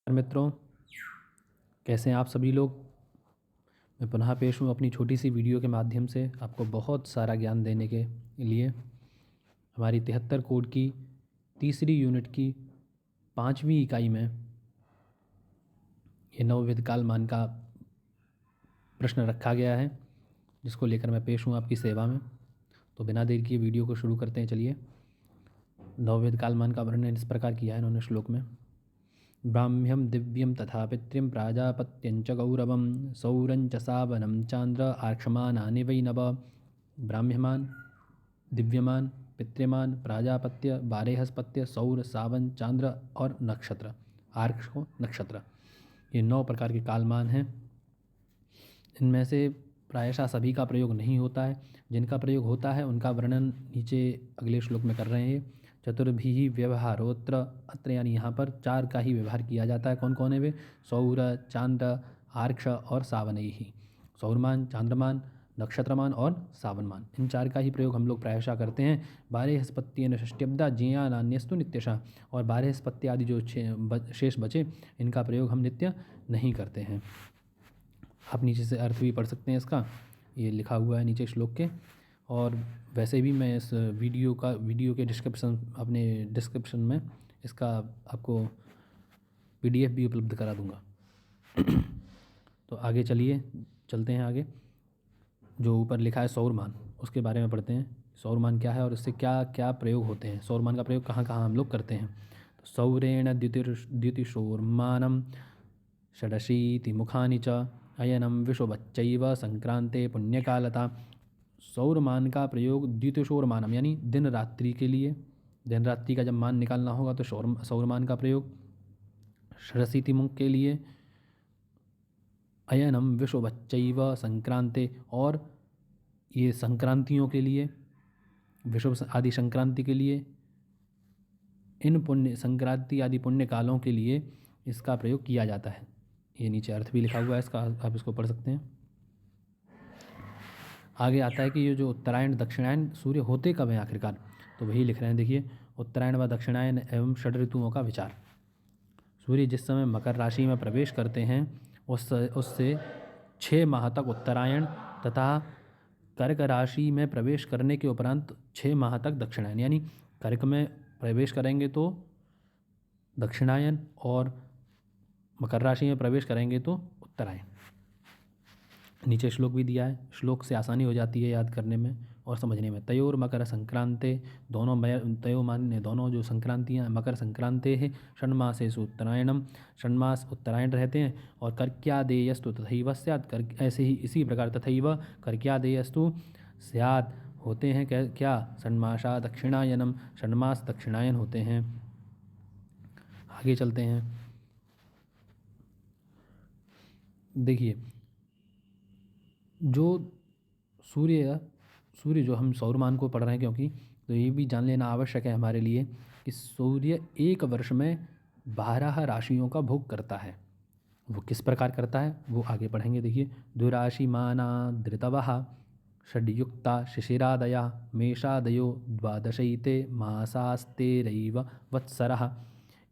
मित्रों, कैसे हैं आप सभी लोग। मैं पुनः पेश हूँ अपनी छोटी सी वीडियो के माध्यम से आपको बहुत सारा ज्ञान देने के लिए। हमारी 73 कोड की तीसरी यूनिट की 5वीं इकाई में ये नवविध कालमान का प्रश्न रखा गया है, जिसको लेकर मैं पेश हूँ आपकी सेवा में। तो बिना देर किए वीडियो को शुरू करते हैं। चलिए, नवविध कालमान का वर्णन इस प्रकार किया है इन्होंने श्लोक में। ब्राह्म्यं दिव्यं तथा पितृं प्राजापत्यंच गौरवं सौरंच सावनं चांद्र आर्क्षमानानि वै नव। ब्राह्म्यमान, दिव्यमान, पितृमान, प्राजापत्य, बारेहस्पत्य, सौर, सावन, चांद्र और नक्षत्र, आर्क्ष को नक्षत्र, ये 9 प्रकार के कालमान हैं। इनमें से प्रायशः सभी का प्रयोग नहीं होता है। जिनका प्रयोग होता है उनका वर्णन नीचे अगले श्लोक में कर रहे हैं। चतुर्भिः व्यवहारोत्र, अत्र यानी यहाँ पर 4 का ही व्यवहार किया जाता है। कौन कौन है वे? सौर, चांद्र, आर्क्ष और सावनैः। सौरमान, चांद्रमान, नक्षत्रमान और सावनमान, इन 4 का ही प्रयोग हम लोग प्रायशः करते हैं। बारेहस्पत्येन षष्ट्यब्दा ज्ञेयानान्यस्तु नित्यशः, और बारेहस्पत्य आदि जो शेष बचे, इनका प्रयोग हम नित्य नहीं करते हैं। आप नीचे से अर्थ भी पढ़ सकते हैं इसका, ये लिखा हुआ है नीचे श्लोक के। और वैसे भी मैं इस वीडियो के डिस्क्रिप्शन में इसका आपको PDF भी उपलब्ध करा दूंगा। तो आगे चलते हैं आगे। जो ऊपर लिखा है सौरमान, उसके बारे में पढ़ते हैं। सौरमान क्या है और इससे क्या क्या प्रयोग होते हैं, सौरमान का प्रयोग कहाँ कहाँ हम लोग करते हैं। तो सौरेण द्युतिशोर्मानं षडशीति मुखानि च अयनम विषुवच्चैव संक्रांते पुण्यकालता। सौरमान का प्रयोग द्युतिशोर्मानम यानी दिन रात्रि के लिए, दिन रात्रि का जब मान निकालना होगा तो सौरमान का प्रयोग। षडशीति मुख के लिए, अयनम विषुवच्चैव संक्रांते, और ये संक्रांतियों के लिए, विषुव आदि संक्रांति के लिए, इन पुण्य संक्रांति आदि पुण्य कालों के लिए इसका प्रयोग किया जाता है। ये नीचे अर्थ भी लिखा हुआ है इसका, आप इसको पढ़ सकते हैं। आगे आता है कि ये जो उत्तरायण दक्षिणायन सूर्य होते कब हैं आखिरकार, तो वही लिख रहे हैं। देखिए, उत्तरायण व दक्षिणायन एवं षड ऋतुओं का विचार। सूर्य जिस समय मकर राशि में प्रवेश करते हैं उससे 6 माह तक उत्तरायण तथा कर्क राशि में प्रवेश करने के उपरांत 6 माह तक दक्षिणायन, यानी कर्क में प्रवेश करेंगे तो दक्षिणायन और मकर राशि में प्रवेश करेंगे तो उत्तरायण। नीचे श्लोक भी दिया है, श्लोक से आसानी हो जाती है याद करने में और समझने में। तयोर मकर संक्रांते, तयो मान्य दोनों जो संक्रांतियाँ मकर संक्रांति है, षण्मासेषु उत्तरायणम, षण्मास उत्तरायण रहते हैं। और कर्क्यादेयस्तु तथैव स्यात्, कर्क ऐसे ही इसी प्रकार तथैव कर्क्यादेयस्तु स्यात् होते हैं क्या? षण्मासा दक्षिणायनम, षण्मास दक्षिणायन होते हैं। आगे चलते हैं। देखिए, जो सूर्य जो हम सौरमान को पढ़ रहे हैं, क्योंकि तो ये भी जान लेना आवश्यक है हमारे लिए कि सूर्य एक वर्ष में 12 राशियों का भोग करता है। वो किस प्रकार करता है वो आगे पढ़ेंगे। देखिए, द्विराशिमाना धृतवः षड्युक्ता शिशिरादया मेषादयो द्वादशैते मासास्तेरैव वत्सरः।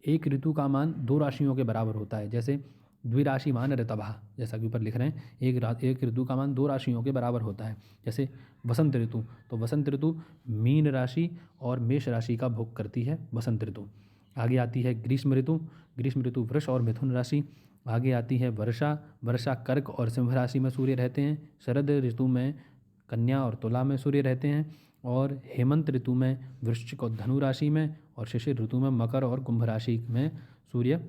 एक ऋतु का मान 2 राशियों के बराबर होता है। जैसे द्विराशिमान ऋतवः, जैसा कि ऊपर लिख रहे हैं, एक ऋतु का मान 2 राशियों के बराबर होता है। जैसे वसंत ऋतु, तो वसंत ऋतु मीन राशि और मेष राशि का भोग करती है वसंत ऋतु। आगे आती है ग्रीष्म ऋतु वृष और मिथुन राशि। आगे आती है वर्षा कर्क और सिंह राशि में सूर्य रहते हैं। शरद ऋतु में कन्या और तुला में सूर्य रहते हैं। और हेमंत ऋतु में वृश्चिक और धनु राशि में, और शिशिर ऋतु में मकर और कुंभ राशि में सूर्य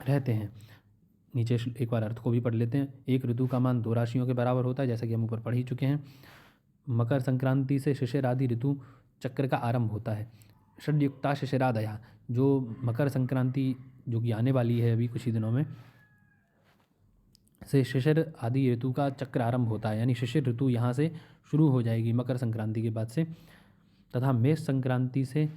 रहते हैं। नीचे एक बार अर्थ को भी पढ़ लेते हैं। एक ऋतु का मान 2 राशियों के बराबर होता है, जैसा कि हम ऊपर पढ़ ही चुके हैं। मकर संक्रांति से शिशिर आदि ऋतु चक्र का आरंभ होता है। षड्युक्ता शिशिरादया, जो मकर संक्रांति जो कि आने वाली है अभी कुछ ही दिनों में, से शिशिर आदि ऋतु का चक्र आरंभ होता है, यानी शिशिर ऋतु यहाँ से शुरू हो जाएगी मकर संक्रांति के बाद से। तथा मेष संक्रांति से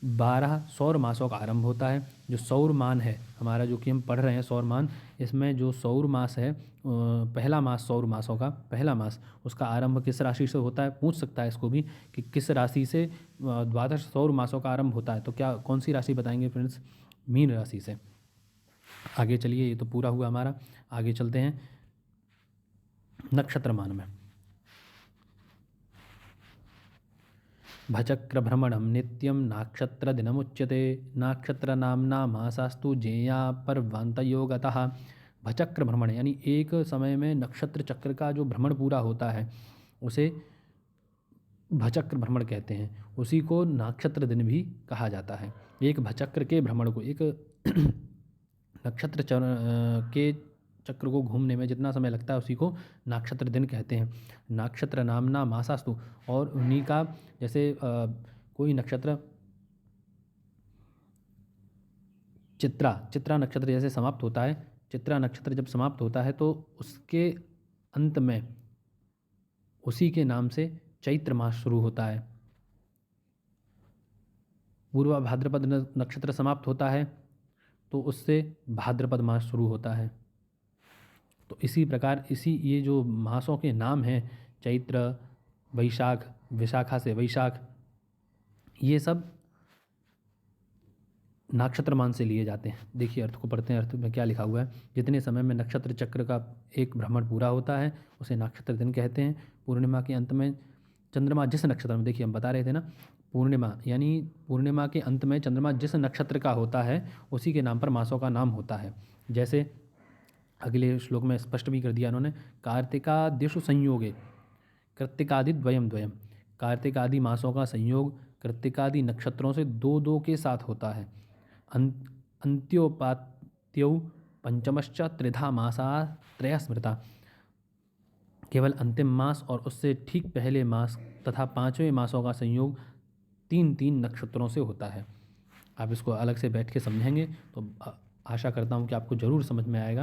12 सौर मासों का आरंभ होता है। जो सौर मान है हमारा, जो कि हम पढ़ रहे हैं सौर मान, इसमें जो सौर मास है, पहला मास सौर मासों का पहला मास, उसका आरंभ किस राशि से होता है? पूछ सकता है इसको भी कि किस राशि से 12 सौर मासों का आरंभ होता है। तो क्या कौन सी राशि बताएंगे फ्रेंड्स? मीन राशि से। आगे चलिए, ये तो पूरा हुआ हमारा। आगे चलते हैं नक्षत्रमान में। भचक्र भ्रमणम नित्यम नाक्षत्र दिनमुच्यते नाक्षत्र नामना मासास्तु जेया पर्वांतयोगतः। भचक्र भ्रमण यानी एक समय में नक्षत्र चक्र का जो भ्रमण पूरा होता है उसे भचक्र भ्रमण कहते हैं। उसी को नाक्षत्र दिन भी कहा जाता है। एक भचक्र के भ्रमण को, एक नक्षत्र के चक्र को घूमने में जितना समय लगता है उसी को नाक्षत्र दिन कहते हैं। नाक्षत्र नामना मासास्तु, और उन्हीं का जैसे कोई नक्षत्र चित्रा नक्षत्र जैसे समाप्त होता है, चित्रा नक्षत्र जब समाप्त होता है तो उसके अंत में उसी के नाम से चैत्र मास शुरू होता है। पूर्वा भाद्रपद नक्षत्र समाप्त होता है तो उससे भाद्रपद मास शुरू होता है। तो इसी प्रकार ये जो मासों के नाम हैं, चैत्र, वैशाख, विशाखा से वैशाख, ये सब नक्षत्र मान से लिए जाते हैं। देखिए अर्थ को पढ़ते हैं। अर्थ में क्या लिखा हुआ है। जितने समय में नक्षत्र चक्र का एक भ्रमण पूरा होता है उसे नक्षत्र दिन कहते हैं। पूर्णिमा के अंत में चंद्रमा जिस नक्षत्र में, देखिए हम बता रहे थे ना, पूर्णिमा यानी पूर्णिमा के अंत में चंद्रमा जिस नक्षत्र का होता है उसी के नाम पर मासों का नाम होता है। जैसे अगले श्लोक में स्पष्ट भी कर दिया उन्होंने, कार्तिकादिषु संयोगे कृत्तिकादि द्वयम द्वयम। कार्तिक आदि मासों का संयोग कृत्तिकादि नक्षत्रों से दो दो के साथ होता है। अंत्योपात्यो पंचमश्च त्रिधा मासा त्रय स्मृता। केवल अंतिम मास और उससे ठीक पहले मास तथा पांचवें मासों का संयोग तीन तीन नक्षत्रों से होता है। आप इसको अलग से बैठ के समझेंगे तो आशा करता हूँ कि आपको ज़रूर समझ में आएगा।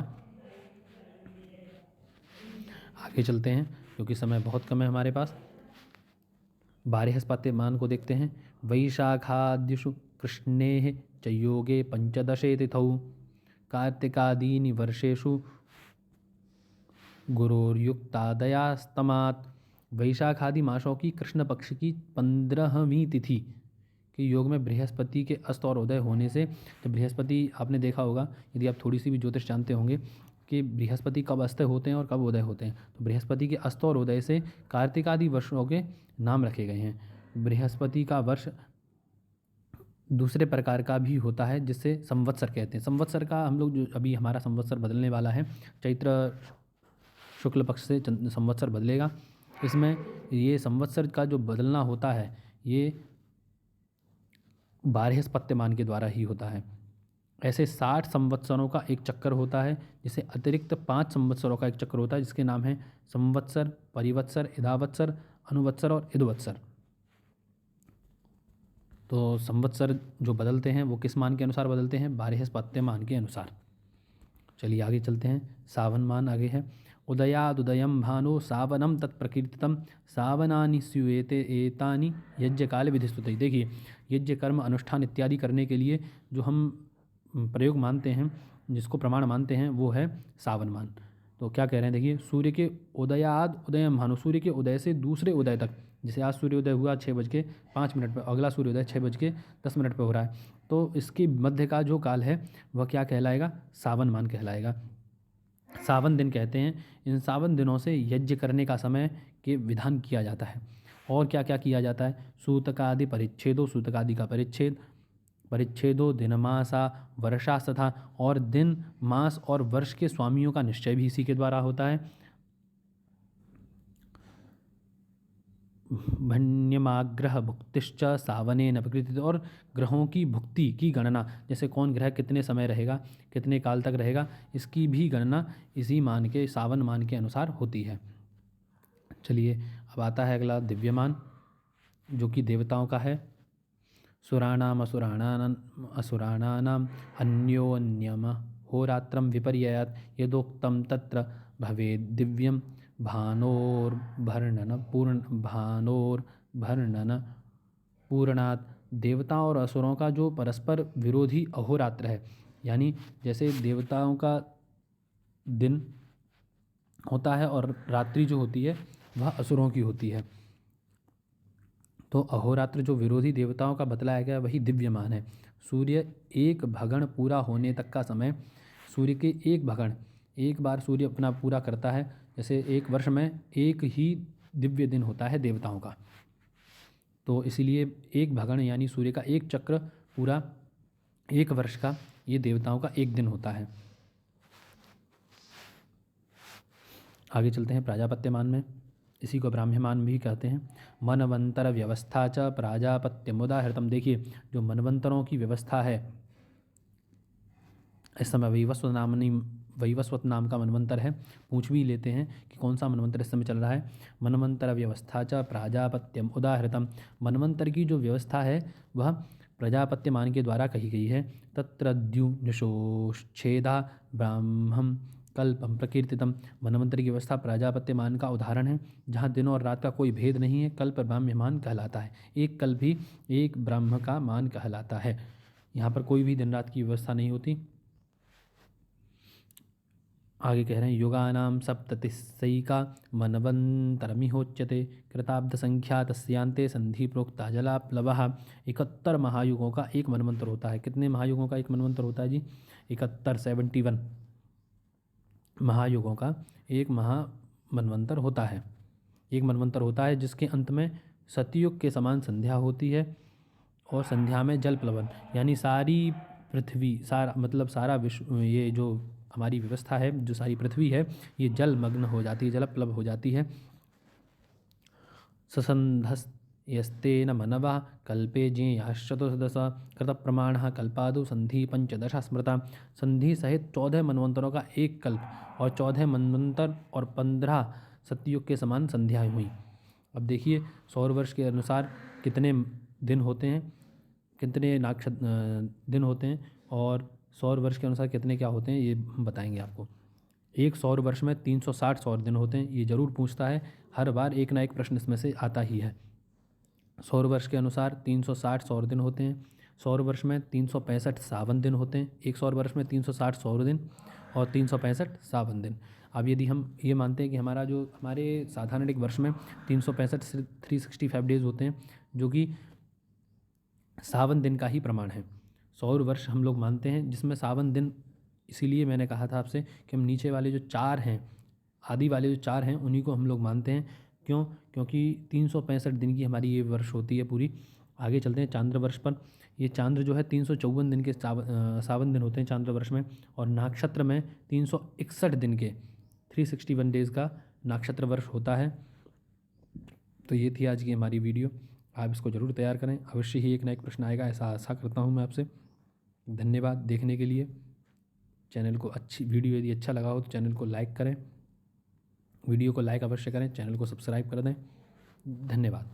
आगे चलते हैं क्योंकि समय बहुत कम है हमारे पास। बारहस्पत्यमान को देखते हैं। वैशाखादिषु कृष्णेः च योगे पंचदशे तिथौ कार्तिकादीनि वर्षेषु गुरोर्युक्तादयास्तमात्। वैशाख आदि मासों की कृष्ण पक्ष की 15वीं तिथि के योग में बृहस्पति के अस्त और उदय होने से, जब बृहस्पति, आपने देखा होगा यदि आप थोड़ी सी भी ज्योतिष जानते होंगे कि बृहस्पति कब अस्त होते हैं और कब उदय होते हैं, तो बृहस्पति के अस्त और उदय से कार्तिक आदि वर्षों के नाम रखे गए हैं। बृहस्पति का वर्ष दूसरे प्रकार का भी होता है जिससे संवत्सर कहते हैं। संवत्सर का हम लोग जो अभी हमारा संवत्सर बदलने वाला है, चैत्र शुक्ल पक्ष से संवत्सर बदलेगा। इसमें ये संवत्सर का जो बदलना होता है ये बारहस्पत्यमान के द्वारा ही होता है। ऐसे 60 संवत्सरों का एक चक्कर होता है, जिसे अतिरिक्त 5 संवत्सरों का एक चक्कर होता है जिसके नाम है संवत्सर, परिवत्सर, इदावत्सर, अनुवत्सर और इदवत्सर। तो संवत्सर जो बदलते हैं वो किस मान के अनुसार बदलते हैं? बारहस्पत्यमान के अनुसार। चलिए आगे चलते हैं। सावन मान आगे है। उदयादुदयम भानो सावनम तत्प्रकीर्तितम सावनानि स्यूयेते एतानि यज्ञ काल विधिस्तुते। देखिए यज्ञ कर्म अनुष्ठान इत्यादि करने के लिए जो हम प्रयोग मानते हैं, जिसको प्रमाण मानते हैं, वो है सावन मान। तो क्या कह रहे हैं देखिए, सूर्य के उदयाद उदयम भानु, सूर्य के उदय से दूसरे उदय तक, जैसे आज सूर्योदय हुआ 6:05 पर, अगला सूर्योदय 6:10 पर हो रहा है, तो इसके मध्य का जो काल है वह क्या कहलाएगा? सावन मान कहलाएगा। सावन दिन कहते हैं। इन सावन दिनों से यज्ञ करने का समय के विधान किया जाता है। और क्या क्या किया जाता है? सूतकादि परिच्छेदो, सूतकादि का परिच्छेद, परिच्छेदो दिनमासा वर्षा तथा, और दिन मास और वर्ष के स्वामियों का निश्चय भी इसी के द्वारा होता है। भण्यमाग्रह भुक्तिश्च सावनेन प्रकृति, और ग्रहों की भुक्ति की गणना, जैसे कौन ग्रह कितने समय रहेगा, कितने काल तक रहेगा, इसकी भी गणना इसी मान के, सावन मान के अनुसार होती है। चलिए अब आता है अगला दिव्यमान, जो कि देवताओं का है। सुराणाम असुराणानाम अन्योन्यम होरात्रम विपर्ययात् यदोक्तम तत्र भवेद् दिव्यम भानोर्भर्णन पूर्णात्। देवताओं और असुरों का जो परस्पर विरोधी अहोरात्र है, यानी जैसे देवताओं का दिन होता है और रात्रि जो होती है वह असुरों की होती है, तो अहोरात्र जो विरोधी देवताओं का बतलाया गया वही दिव्यमान है। सूर्य एक भगण पूरा होने तक का समय सूर्य के एक भगण, एक बार सूर्य अपना पूरा करता है, जैसे एक वर्ष में एक ही दिव्य दिन होता है देवताओं का, तो इसीलिए एक भगण यानी सूर्य का एक चक्र पूरा एक वर्ष का, ये देवताओं का एक दिन होता है। आगे चलते हैं प्राजापत्यमान में, इसी को ब्राह्म्यमान भी कहते हैं। मनवंतर व्यवस्था च प्राजापत्यम उदाहृतम। देखिए जो मनवंतरों की व्यवस्था है, इस समय वैवस्वत नाम का मनवंतर है। पूछ भी लेते हैं कि कौन सा मनवंतर इस समय चल रहा है। मनवंतर व्यवस्था च प्राजापत्यम उदाहृतम। मनवंतर की जो व्यवस्था है वह प्रजापत्यमान के द्वारा कही गई है। तत्र द्युनिशोच्छेदा ब्राह्मम कल्पम प्रकीर्तितम। मनवंतर की व्यवस्था प्राजापत्यमान का उदाहरण है, जहाँ दिन और रात का कोई भेद नहीं है। कल्प ब्राह्म्यमान कहलाता है, एक कल्प भी एक ब्राह्म का मान कहलाता है। यहाँ पर कोई भी दिन रात की व्यवस्था नहीं होती। आगे कह रहे हैं युगानाम सप्ततिसैका मनवंतरमिहोच्यते कृताब्द संख्या तस्यांते संधि प्रोक्ता जलाप्लवः। 71 महायुगों का एक मनवंतर होता है। कितने महायुगों का एक मनवंतर होता है जी? 71 महायुगों का एक मनवंतर होता है। एक मनवंतर होता है जिसके अंत में सतयुग के समान संध्या होती है, और संध्या में जल प्लवन यानी सारी पृथ्वी, मतलब सारा विश्व, ये जो हमारी व्यवस्था है, जो सारी पृथ्वी है, ये जलमग्न हो जाती है, जलप्लव हो जाती है। ससंधस्तेन मनवा कल्पे ज्ञेयाश्चतुर्दश कृत प्रमाण कल्पादो संधि 15 स्मृता। संधि सहित 14 मनवंतरों का एक कल्प और 14 मनवंतर और 15 सतयुग के समान संध्याएं हुई। अब देखिए सौर वर्ष के अनुसार कितने दिन होते हैं, कितने दिन होते हैं, और सौर वर्ष के अनुसार कितने क्या होते हैं, ये हम बताएंगे आपको। एक सौर वर्ष में 360 सौर दिन होते हैं, ये जरूर पूछता है, हर बार एक ना एक प्रश्न इसमें से आता ही है। सौर वर्ष के अनुसार 360 सौर दिन होते हैं। सौर वर्ष में 365 सावन दिन होते हैं। एक सौर वर्ष में 360 सौर दिन और 365 सावन दिन। अब यदि हम ये मानते हैं कि हमारे साधारण एक वर्ष में 365 से 365 डेज होते हैं, जो कि सावन दिन का ही प्रमाण है। सौर वर्ष हम लोग मानते हैं जिसमें सावन दिन, इसीलिए मैंने कहा था आपसे कि हम नीचे वाले जो 4 हैं, आदि वाले जो 4 हैं, उन्हीं को हम लोग मानते हैं। क्यों? क्योंकि 365 दिन की हमारी ये वर्ष होती है पूरी। आगे चलते हैं चांद्र वर्ष पर। ये चांद्र जो है 354 दिन के सावन दिन होते हैं चांद्र वर्ष में, और नक्षत्र में 361 दिन के 361 डेज़ का नक्षत्र वर्ष होता है। तो ये थी आज की हमारी वीडियो। आप इसको ज़रूर तैयार करें, अवश्य ही एक ना एक प्रश्न आएगा, ऐसा आशा करता हूँ मैं आपसे। धन्यवाद देखने के लिए। चैनल को वीडियो यदि अच्छा लगा हो तो चैनल को लाइक करें, वीडियो को लाइक अवश्य करें, चैनल को सब्सक्राइब कर दें। धन्यवाद।